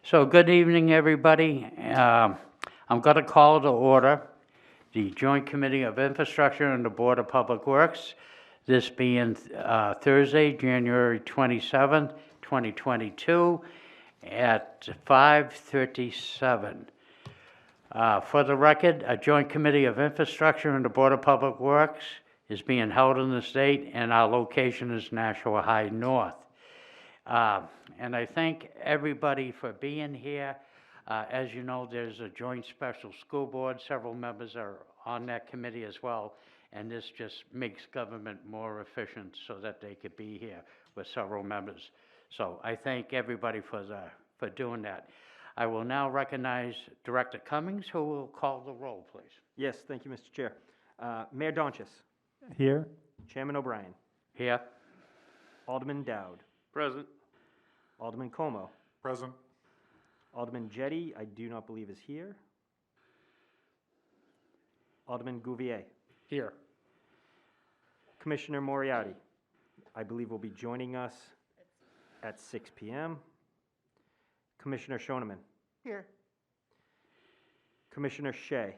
So good evening, everybody. I'm going to call to order the Joint Committee of Infrastructure and the Board of Public Works, this being Thursday, January 27th, 2022, at 5:37. For the record, a Joint Committee of Infrastructure and the Board of Public Works is being held in the state, and our location is Nashua High North. And I thank everybody for being here. As you know, there's a joint special school board. Several members are on that committee as well, and this just makes government more efficient so that they could be here with several members. So I thank everybody for doing that. I will now recognize Director Cummings, who will call the roll, please. Yes, thank you, Mr. Chair. Mayor Donchis. Here. Chairman O'Brien. Here. Alderman Dowd. Present. Alderman Como. Present. Alderman Jetty, I do not believe is here. Alderman Gouvier. Here. Commissioner Moriarty, I believe will be joining us at 6 p.m. Commissioner Schoeneman. Here. Commissioner Shea,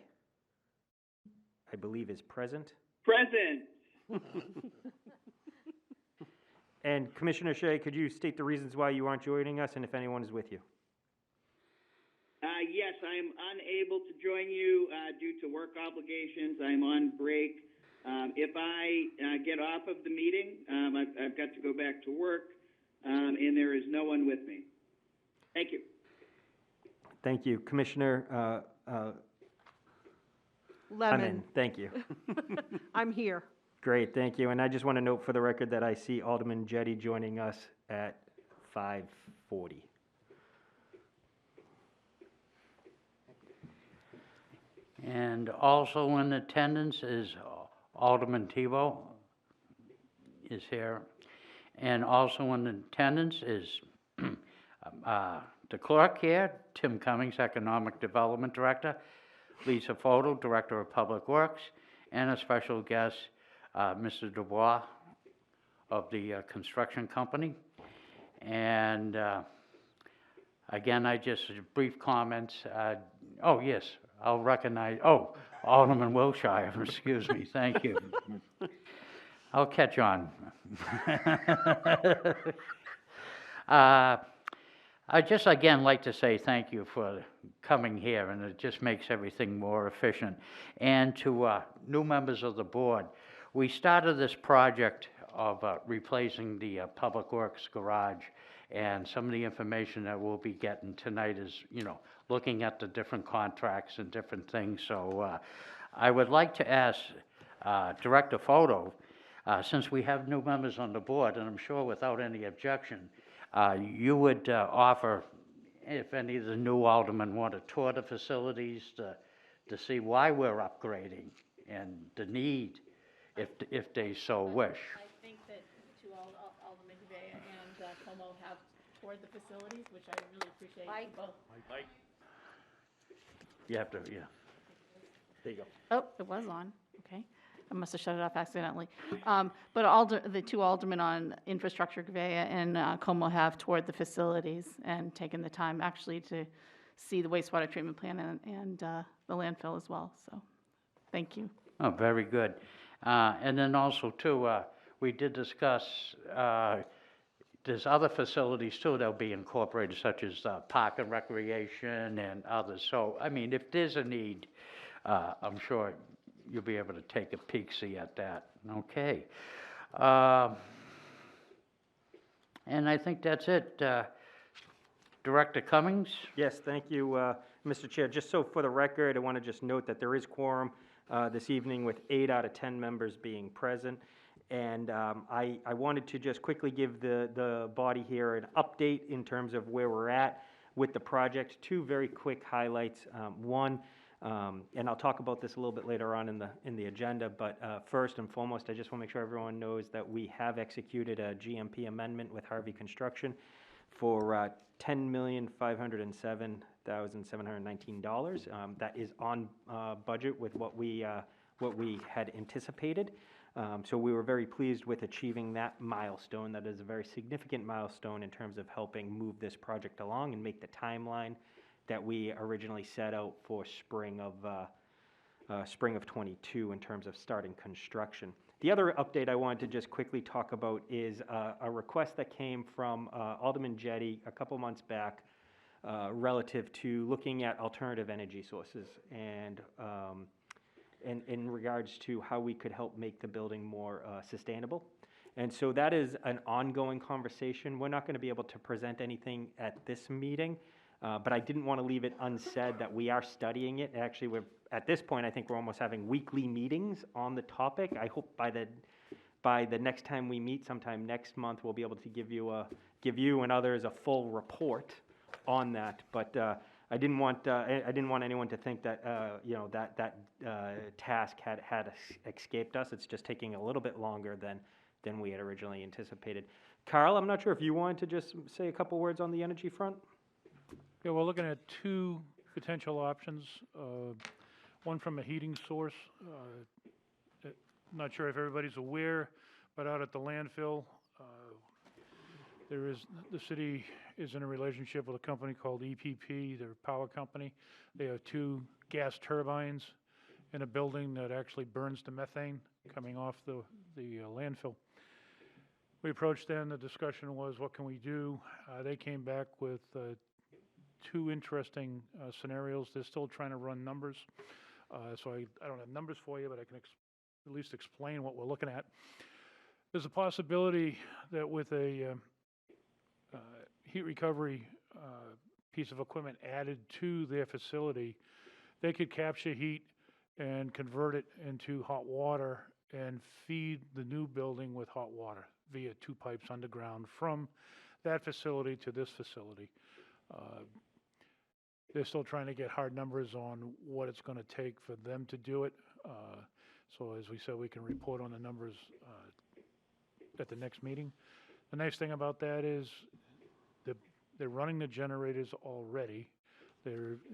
I believe is present. Present. And Commissioner Shea, could you state the reasons why you aren't joining us and if anyone is with you? Yes, I'm unable to join you due to work obligations. I'm on break. If I get off of the meeting, I've got to go back to work, and there is no one with me. Thank you. Thank you. Commissioner Lemon. Thank you. I'm here. Great, thank you. And I just want to note for the record that I see Alderman Jetty joining us at 5:40. And also in attendance is Alderman Tebow is here. And also in attendance is the clerk here, Tim Cummings, Economic Development Director, Lisa Foto, Director of Public Works, and a special guest, Mr. Dubois of the construction company. And again, brief comments. Oh, yes, I'll recognize, Alderman Wilshire, excuse me, thank you. I'll catch on. I'd just again like to say thank you for coming here, and it just makes everything more efficient. And to new members of the board, we started this project of replacing the Public Works garage, and some of the information that we'll be getting tonight is, looking at the different contracts and different things. So I would like to ask Director Foto, since we have new members on the board, and I'm sure without any objection, you would offer, if any of the new aldermen want to tour the facilities to see why we're upgrading and the need, if they so wish. I think that Alderman Gouveia and Como have toured the facilities, which I really appreciate. Both. Mike. You have to, yeah. There you go. Oh, it was on. Okay. I must have shut it off accidentally. But the two aldermen on infrastructure, Gouveia and Como, have toured the facilities and taken the time actually to see the wastewater treatment plant and the landfill as well. So thank you. Oh, very good. And then also, too, we did discuss, there's other facilities, too, that'll be incorporated, such as park and recreation and others. So, I mean, if there's a need, I'm sure you'll be able to take a peek-see at that. Okay. And I think that's it. Director Cummings? Yes, thank you, Mr. Chair. Just so for the record, I want to just note that there is quorum this evening with 8 out of 10 members being present. And I wanted to just quickly give the body here an update in terms of where we're at with the project. Two very quick highlights. One, and I'll talk about this a little bit later on in the agenda, but first and foremost, I just want to make sure everyone knows that we have executed a GMP amendment with Harvey Construction for $10,507,719. That is on budget with what we had anticipated. So we were very pleased with achieving that milestone. That is a very significant milestone in terms of helping move this project along and make the timeline that we originally set out for spring of 22 in terms of starting construction. The other update I wanted to just quickly talk about is a request that came from Alderman Jetty a couple months back relative to looking at alternative energy sources and in regards to how we could help make the building more sustainable. And so that is an ongoing conversation. We're not going to be able to present anything at this meeting, but I didn't want to leave it unsaid that we are studying it. Actually, at this point, I think we're almost having weekly meetings on the topic. I hope by the next time we meet, sometime next month, we'll be able to give you and others a full report on that. But I didn't want anyone to think that that task had escaped us. It's just taking a little bit longer than we had originally anticipated. Carl, I'm not sure if you wanted to just say a couple words on the energy front. Yeah, we're looking at two potential options. One from a heating source. Not sure if everybody's aware, but out at the landfill, the city is in a relationship with a company called EPP, their power company. They have two gas turbines in a building that actually burns the methane coming off the landfill. We approached them, the discussion was, what can we do? They came back with two interesting scenarios. They're still trying to run numbers, so I don't have numbers for you, but I can at least explain what we're looking at. There's a possibility that with a heat recovery piece of equipment added to their facility, they could capture heat and convert it into hot water and feed the new building with hot water via two pipes underground from that facility to this facility. They're still trying to get hard numbers on what it's going to take for them to do it. So as we said, we can report on the numbers at the next meeting. The nice thing about that is they're running the generators already,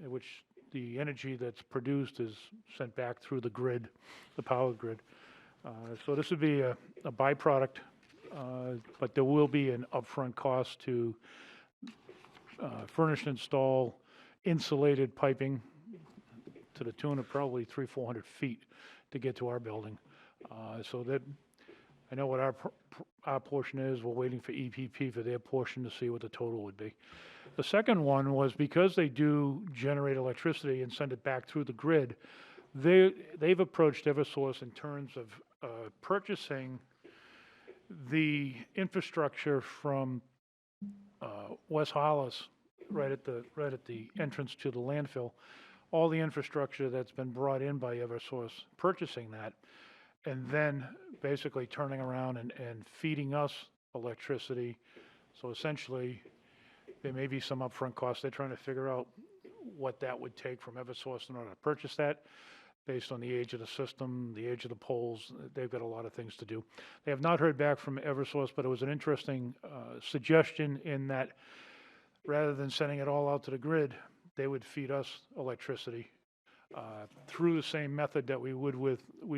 which the energy that's produced is sent back through the grid, the power grid. So this would be a byproduct, but there will be an upfront cost to furnish and install insulated piping to the tune of probably 300-400 feet to get to our building. So that I know what our portion is. We're waiting for EPP for their portion to see what the total would be. The second one was because they do generate electricity and send it back through the grid, they've approached Eversource in terms of purchasing the infrastructure from West Hollis, right at the entrance to the landfill, all the infrastructure that's been brought in by Eversource, purchasing that, and then basically turning around and feeding us electricity. So essentially, there may be some upfront costs. They're trying to figure out what that would take from Eversource in order to purchase that, based on the age of the system, the age of the poles. They've got a lot of things to do. They have not heard back from Eversource, but it was an interesting suggestion in that rather than sending it all out to the grid, they would feed us electricity through the same method that we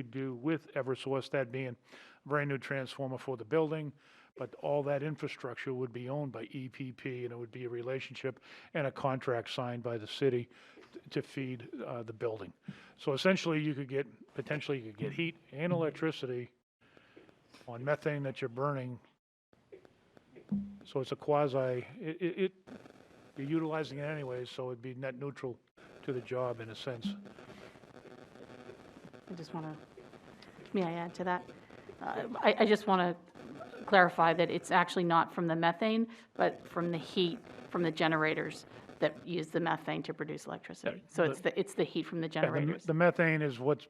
do with Eversource, that being a brand new transformer for the building, but all that infrastructure would be owned by EPP, and it would be a relationship and a contract signed by the city to feed the building. So essentially, you could get heat and electricity on methane that you're burning. So it's a quasi, you're utilizing it anyways, so it'd be net neutral to the job in a sense. I just want to, may I add to that? I just want to clarify that it's actually not from the methane, but from the heat from the generators that use the methane to produce electricity. So it's the heat from the generators. The methane is what's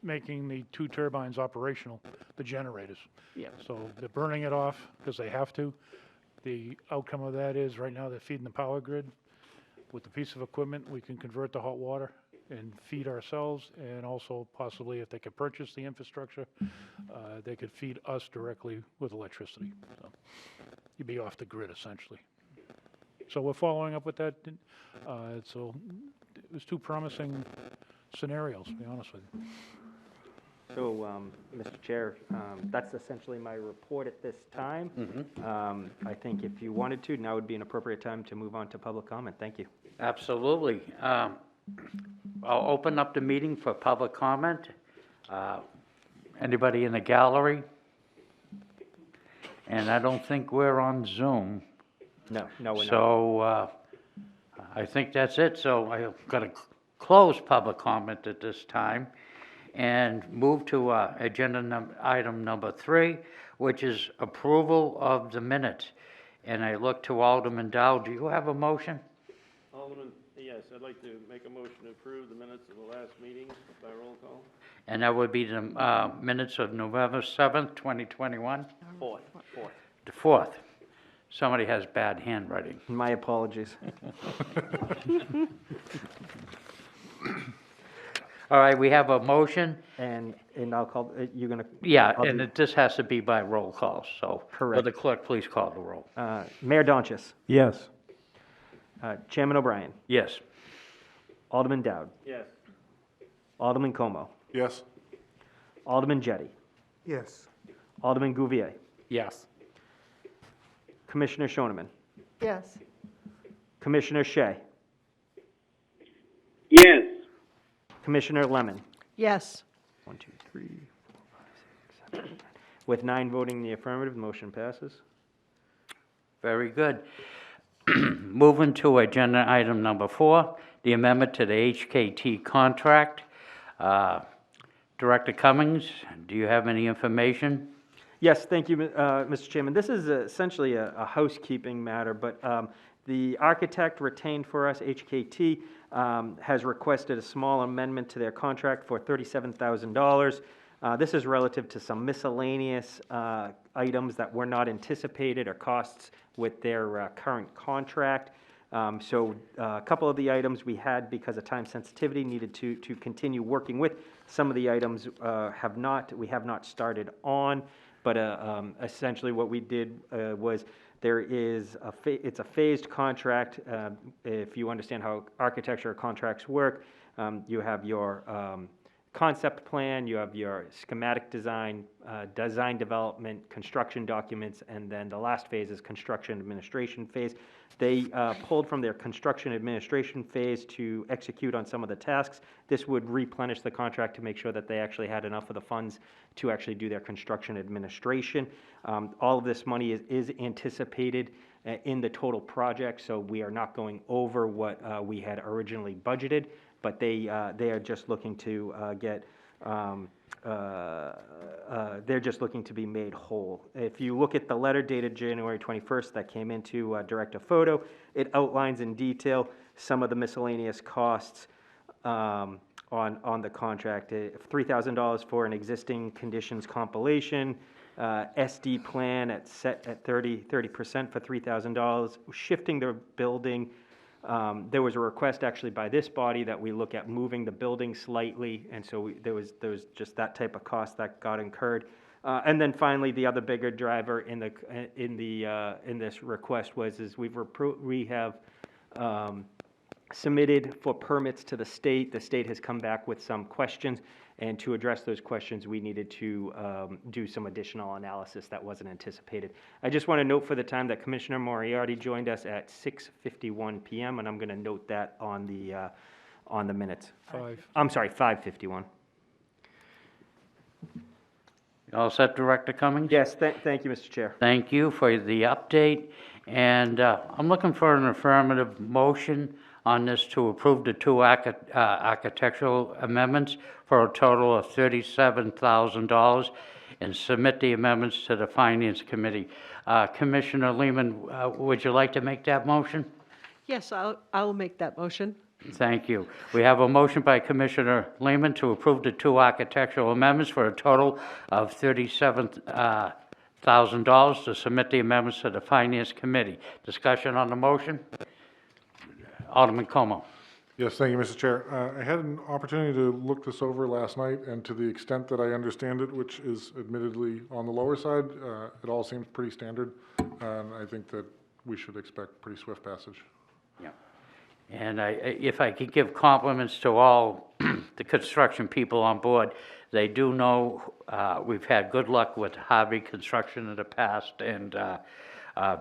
making the two turbines operational, the generators. Yeah. So they're burning it off because they have to. The outcome of that is right now they're feeding the power grid. With the piece of equipment, we can convert to hot water and feed ourselves, and also possibly if they could purchase the infrastructure, they could feed us directly with electricity. So you'd be off the grid essentially. So we're following up with that. So it was two promising scenarios, to be honest with you. So, Mr. Chair, that's essentially my report at this time. I think if you wanted to, now would be an appropriate time to move on to public comment. Thank you. Absolutely. I'll open up the meeting for public comment. Anybody in the gallery? And I don't think we're on Zoom. No, we're not. So I think that's it. So I'm going to close public comment at this time and move to item number 3, which is approval of the minutes. And I look to Alderman Dow. Do you have a motion? Alderman, yes, I'd like to make a motion to approve the minutes of the last meeting by roll call. And that would be the minutes of November 7th, 2021? Fourth. The 4th. Somebody has bad handwriting. My apologies. All right, we have a motion. And I'll call, you're going to. Yeah, and this has to be by roll call, so. Correct. Will the clerk please call the roll? Mayor Donchis, Yes. Chairman O'Brien, Yes. Alderman Dowd, Yes. Alderman Como, Yes. Alderman Jettie, Yes. Alderman Gouvier, Yes. Commissioner Shoneman, Yes. Commissioner Shea, Yes. Commissioner Lemon. Yes. 1, 2, 3, 4, 5, 6, 7. With 9 voting in the affirmative, the motion passes. Very good. Moving to agenda item number 4, the amendment to the HKT contract. Director Cummings, do you have any information? Yes, thank you, Mr. Chairman. This is essentially a housekeeping matter, but the architect retained for us, HKT, has requested a small amendment to their contract for $37,000. This is relative to some miscellaneous items that were not anticipated or costs with their current contract. So a couple of the items we had, because of time sensitivity, needed to continue working with. Some of the items we have not started on, but essentially what we did was there is it's a phased contract. If you understand how architecture contracts work, you have your concept plan, you have your schematic design, design development, construction documents, and then the last phase is construction administration phase. They pulled from their construction administration phase to execute on some of the tasks. This would replenish the contract to make sure that they actually had enough of the funds to actually do their construction administration. All of this money is anticipated in the total project, so we are not going over what we had originally budgeted, but they are just looking to they're just looking to be made whole. If you look at the letter dated January 21st that came into Director Photo, it outlines in detail some of the miscellaneous costs on the contract. $3,000 for an existing conditions compilation, SD plan set at 30% for $3,000, shifting the building. There was a request actually by this body that we look at moving the building slightly, and so there was just that type of cost that got incurred. And then finally, the other bigger driver in this request is we have submitted for permits to the state. The state has come back with some questions, and to address those questions, we needed to do some additional analysis that wasn't anticipated. I just want to note for the time that Commissioner Moriarty joined us at 6:51 p.m., and I'm going to note that on the minutes. 5:51. All set, Director Cummings? Yes, thank you, Mr. Chair. Thank you for the update. And I'm looking for an affirmative motion on this to approve the 2 architectural amendments for a total of $37,000 and submit the amendments to the Finance Committee. Commissioner Lehman, would you like to make that motion? Yes, I'll make that motion. Thank you. We have a motion by Commissioner Lehman to approve the 2 architectural amendments for a total of $37,000 to submit the amendments to the Finance Committee. Discussion on the motion? Alderman Como. Yes, thank you, Mr. Chair. I had an opportunity to look this over last night, and to the extent that I understand it, which is admittedly on the lower side, it all seems pretty standard, and I think that we should expect pretty swift passage. Yeah. And if I could give compliments to all the construction people on board, they do know, we've had good luck with Harvey Construction in the past, and,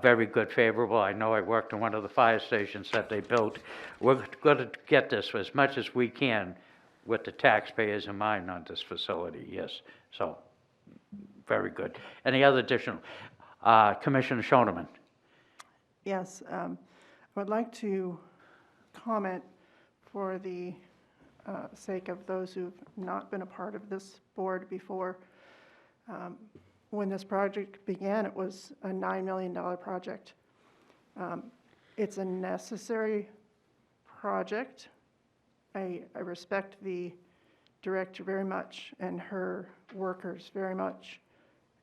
very good, favorable. I know I worked in one of the fire stations that they built. We're gonna get this as much as we can with the taxpayers in mind on this facility, yes. So, very good. Any other additional? Commissioner Shoneman? Yes, I would like to comment for the sake of those who've not been a part of this board before. When this project began, it was a $9 million project. It's a necessary project. I respect the director very much and her workers very much.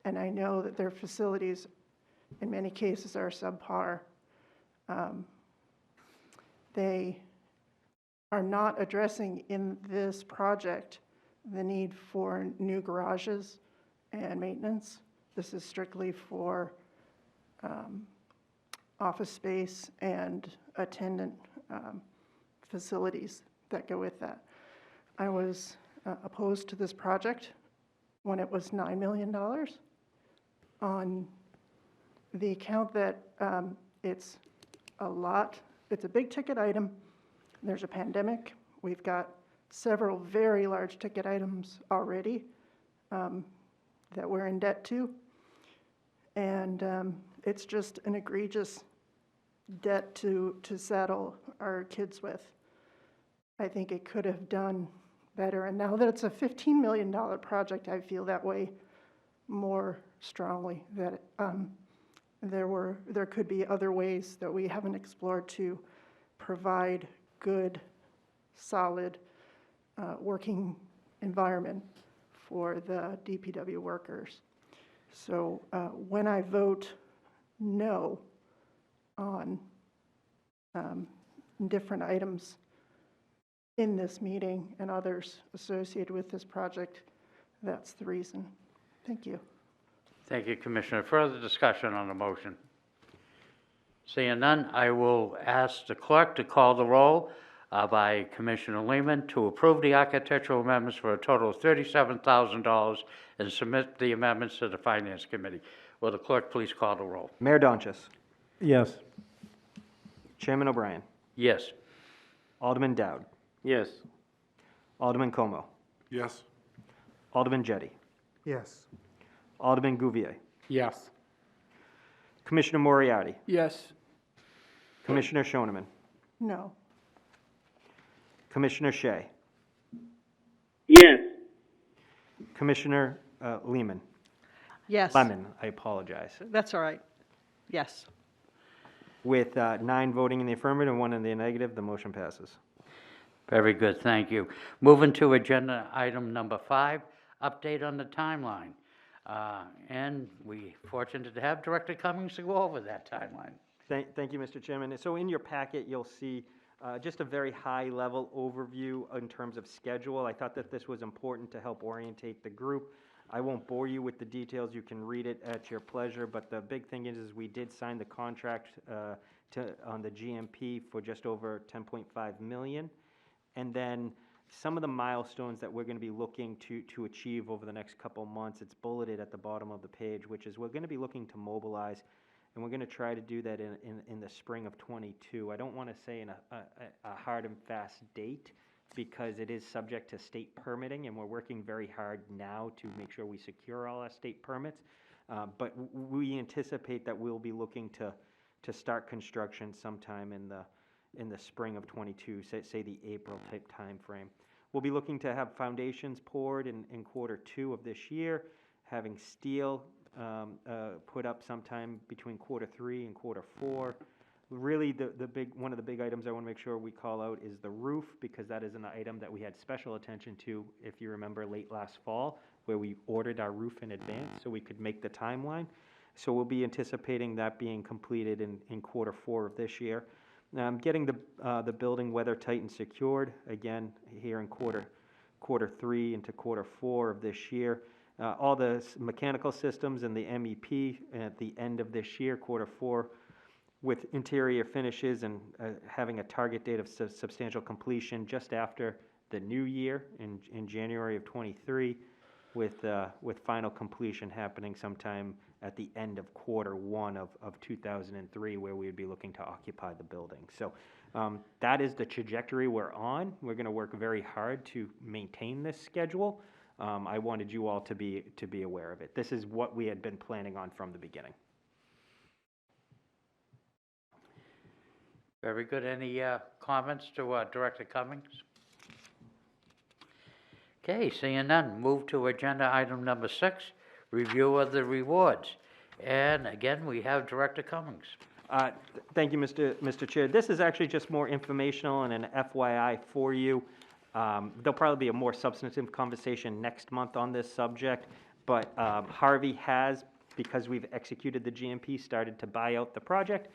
And I know that their facilities, in many cases, are subpar. They are not addressing in this project the need for new garages and maintenance. This is strictly for office space and attendant facilities that go with that. I was opposed to this project when it was $9 million on the account that it's a big ticket item. There's a pandemic. We've got several very large ticket items already that we're in debt to. And it's just an egregious debt to saddle our kids with. I think it could have done better. And now that it's a $15 million project, I feel that way more strongly, that there could be other ways that we haven't explored to provide good, solid, working environment for the DPW workers. So when I vote no on different items in this meeting and others associated with this project, that's the reason. Thank you. Thank you, Commissioner. Further discussion on the motion? Seeing none, I will ask the clerk to call the roll by Commissioner Lehman to approve the architectural amendments for a total of $37,000 and submit the amendments to the Finance Committee. Will the clerk please call the roll? Mayor Donchis. Yes. Chairman O'Brien. Yes. Alderman Dowd. Yes. Alderman Como. Yes. Alderman Jettie. Yes. Alderman Gouvier. Yes. Commissioner Moriarty. Yes. Commissioner Shoneman. No. Commissioner Shea. Yes. Commissioner Lehman. Yes. Lemon, I apologize. That's all right. Yes. With 9 voting in the affirmative and 1 in the negative, the motion passes. Very good, thank you. Moving to agenda item number 5, update on the timeline. And we fortunate to have Director Cummings to go over that timeline. Thank you, Mr. Chairman. So in your packet, you'll see just a very high-level overview in terms of schedule. I thought that this was important to help orientate the group. I won't bore you with the details. You can read it at your pleasure, but the big thing is we did sign the contract on the GMP for just over $10.5 million. And then some of the milestones that we're going to be looking to achieve over the next couple months, it's bulleted at the bottom of the page, which is we're going to be looking to mobilize, and we're going to try to do that in the spring of '22. I don't want to say in a hard and fast date because it is subject to state permitting, and we're working very hard now to make sure we secure all our state permits. But we anticipate that we'll be looking to start construction sometime in the spring of '22, say the April type time frame. We'll be looking to have foundations poured in Q2 of this year, having steel put up sometime between Q3 and Q4. Really, one of the big items I want to make sure we call out is the roof, because that is an item that we had special attention to, if you remember, late last fall, where we ordered our roof in advance so we could make the timeline. So we'll be anticipating that being completed in Q4 of this year. Getting the building weather tight and secured, again, here in Q3 into Q4 of this year. All the mechanical systems and the MEP at the end of this year, Q4 with interior finishes and having a target date of substantial completion just after the new year in January of '23, with final completion happening sometime at the end of Q1 of 2003, where we would be looking to occupy the building. So that is the trajectory we're on. We're going to work very hard to maintain this schedule. I wanted you all to be aware of it. This is what we had been planning on from the beginning. Very good. Any comments to Director Cummings? Okay, seeing none, move to agenda item number 6, review of the rewards. And again, we have Director Cummings. Thank you, Mr. Chair. This is actually just more informational and an FYI for you. There'll probably be a more substantive conversation next month on this subject, but Harvey has, because we've executed the GMP, started to buy out the project.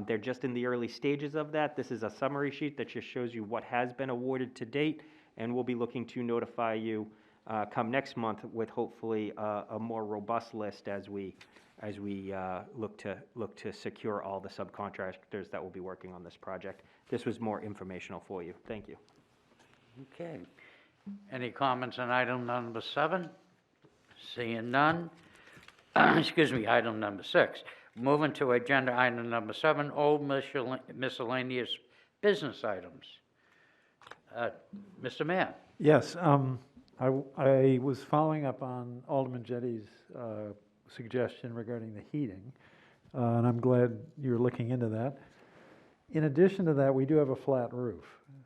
They're just in the early stages of that. This is a summary sheet that just shows you what has been awarded to date, and we'll be looking to notify you come next month with hopefully a more robust list as we look to secure all the subcontractors that will be working on this project. This was more informational for you. Thank you. Okay. Any comments on item number 7? Seeing none. Excuse me, item number 6. Moving to agenda item number 7, old miscellaneous business items. Mr. Mayor. Yes, I was following up on Alderman Jetty's suggestion regarding the heating, and I'm glad you're looking into that. In addition to that, we do have a flat roof.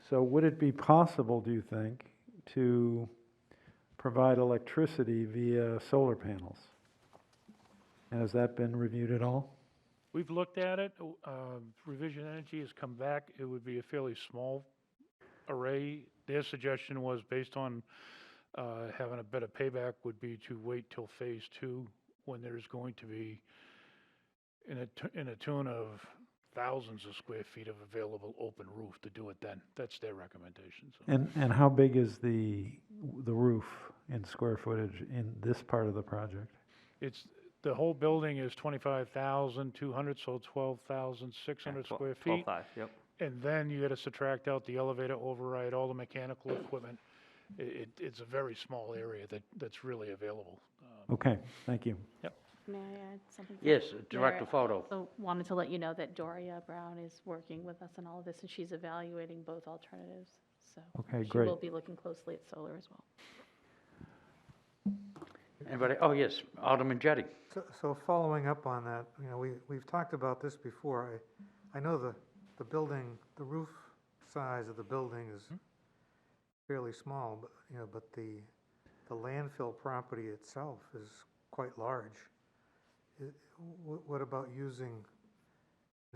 So would it be possible, do you think, to provide electricity via solar panels? And has that been reviewed at all? We've looked at it. Revision Energy has come back. It would be a fairly small array. Their suggestion was, based on having a better payback, would be to wait till phase 2, when there's going to be in a tune of thousands of square feet of available open roof to do it then. That's their recommendation. So. And how big is the roof in square footage in this part of the project? The whole building is 25,200, so 12,600 square feet. 12.5, yep. And then you got to subtract out the elevator override, all the mechanical equipment. It's a very small area that's really available. Okay, thank you. Yep. May I add something? Yes, Director Photo. So wanted to let you know that Doria Brown is working with us on all of this, and she's evaluating both alternatives. So Okay, she great. will be looking closely at solar as well. Anybody? Oh, yes, Alderman Jetty. So following up on that, we've talked about this before. I know the building, the roof size of the building is fairly small, but the landfill property itself is quite large. What about using,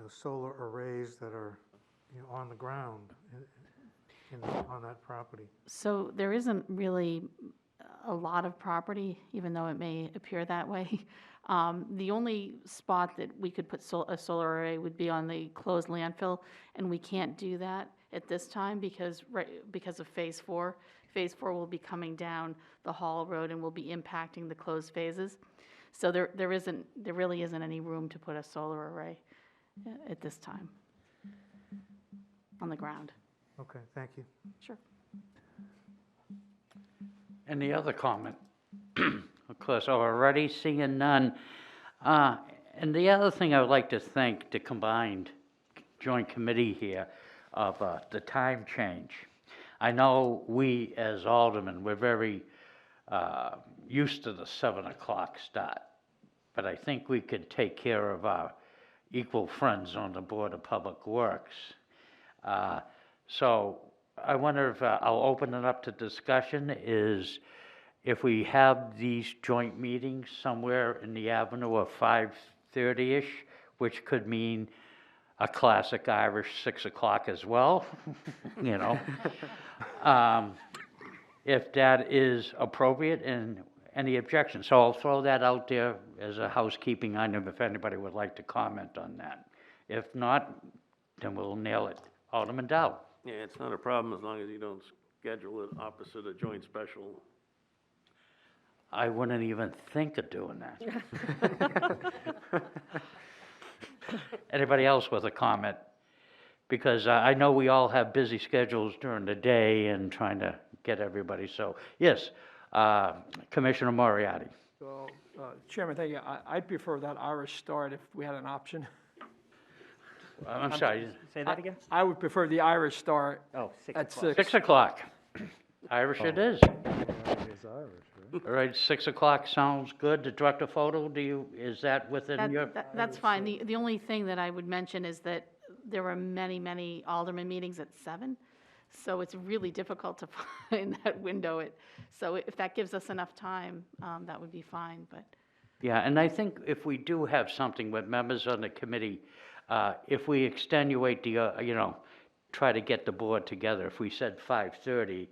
solar arrays that are, on the ground on that property? So there isn't really a lot of property, even though it may appear that way. The only spot that we could put a solar array would be on the closed landfill, and we can't do that at this time because of phase 4. Phase 4 will be coming down the Hall Road and will be impacting the closed phases. So there really isn't any room to put a solar array at this time on the ground. Okay, thank you. Sure. Any other comment? Of course, already seeing none. And the other thing I would like to thank the combined joint committee here of the time change. I know we as aldermen, we're very used to the 7 o'clock start, but I think we could take care of our equal friends on the Board of Public Works. So I wonder if I'll open it up to discussion, is if we have these joint meetings somewhere in the avenue of 5:30-ish, which could mean a classic Irish 6 o'clock as well, if that is appropriate, and any objections. So I'll throw that out there as a housekeeping item if anybody would like to comment on that. If not, then we'll nail it. Alderman Dow. Yeah, it's not a problem as long as you don't schedule it opposite a joint special. I wouldn't even think of doing that. Anybody else with a comment? Because I know we all have busy schedules during the day and trying to get everybody, so, yes, Commissioner Moriarty. So, Chairman, thank you. I'd prefer that Irish start if we had an option. I'm sorry, Say that again? I would prefer the Irish start Oh, 6 at o'clock. 6 o'clock. Irish it is. It's Irish, right? All right, 6 o'clock sounds good. The director photo, is that within your? That's fine. The only thing that I would mention is that there were many, many alderman meetings at 7, so it's really difficult to find that window. So if that gives us enough time, that would be fine, but. Yeah, and I think if we do have something with members on the committee, if we extenuate the, try to get the board together, if we said 5:30,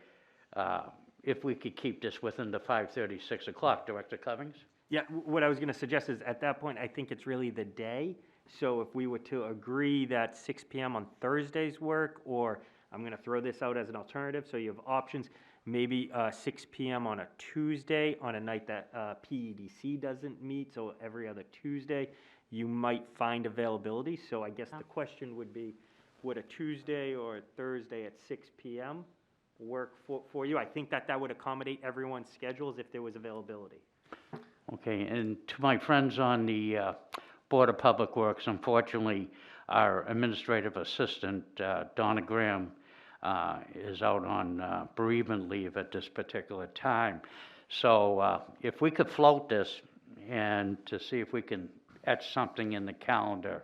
if we could keep this within the 5:30, 6 o'clock, Director Cummings? Yeah, what I was going to suggest is, at that point, I think it's really the day. So if we were to agree that 6 PM on Thursdays work, or I'm going to throw this out as an alternative, so you have options, maybe 6 PM on a Tuesday, on a night that PEDC doesn't meet, so every other Tuesday, you might find availability. So I guess the question would be, would a Tuesday or a Thursday at 6 PM work for you? I think that would accommodate everyone's schedules if there was availability. Okay, and to my friends on the Board of Public Works, unfortunately, our administrative assistant, Donna Graham, is out on bereavement leave at this particular time. So if we could float this and to see if we can etch something in the calendar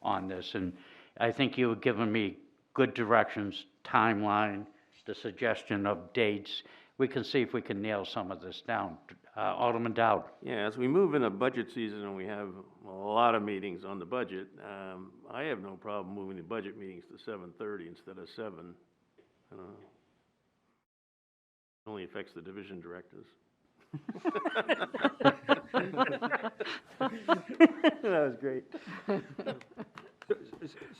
on this, and I think you were giving me good directions, timeline, the suggestion of dates. We can see if we can nail some of this down. Alderman Dowd. Yeah, as we move into budget season and we have a lot of meetings on the budget, I have no problem moving the budget meetings to 7:30 instead of 7. Only affects the division directors. That was great.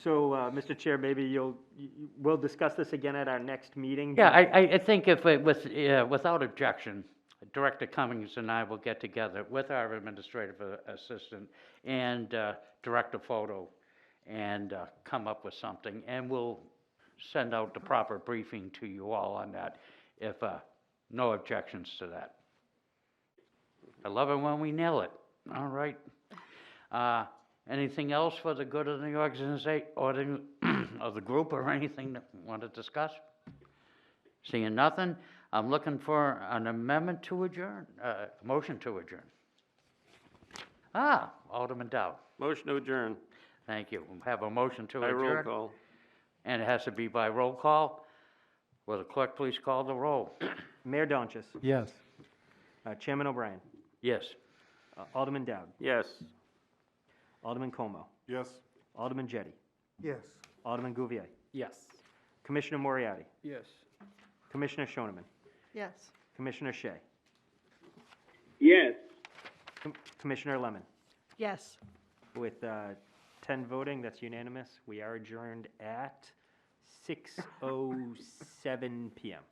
So, Mr. Chair, maybe we'll discuss this again at our next meeting. Yeah, I think if it, without objection, Director Cummings and I will get together with our administrative assistant and Director Photo and come up with something, and we'll send out the proper briefing to you all on that, if no objections to that. I love it when we nail it. All right. Anything else for the good of the organization, or of the group, or anything that we want to discuss? Seeing nothing, I'm looking for an amendment to adjourn, motion to adjourn. Alderman Dowd. Motion to adjourn. Thank you. We have a motion to By adjourn. roll call. And it has to be by roll call. Will the clerk please call the roll? Mayor Donchis, Yes. Chairman O'Brien, Yes. Alderman Dowd, Yes. Alderman Como, Yes. Alderman Jettie, Yes. Alderman Gouvier, Yes. Commissioner Moriarty, Yes. Commissioner Shoneman, Yes. Commissioner Shea, Yes. Commissioner Lemon. Yes. With 10 voting, that's unanimous. We are adjourned at 6:07 PM.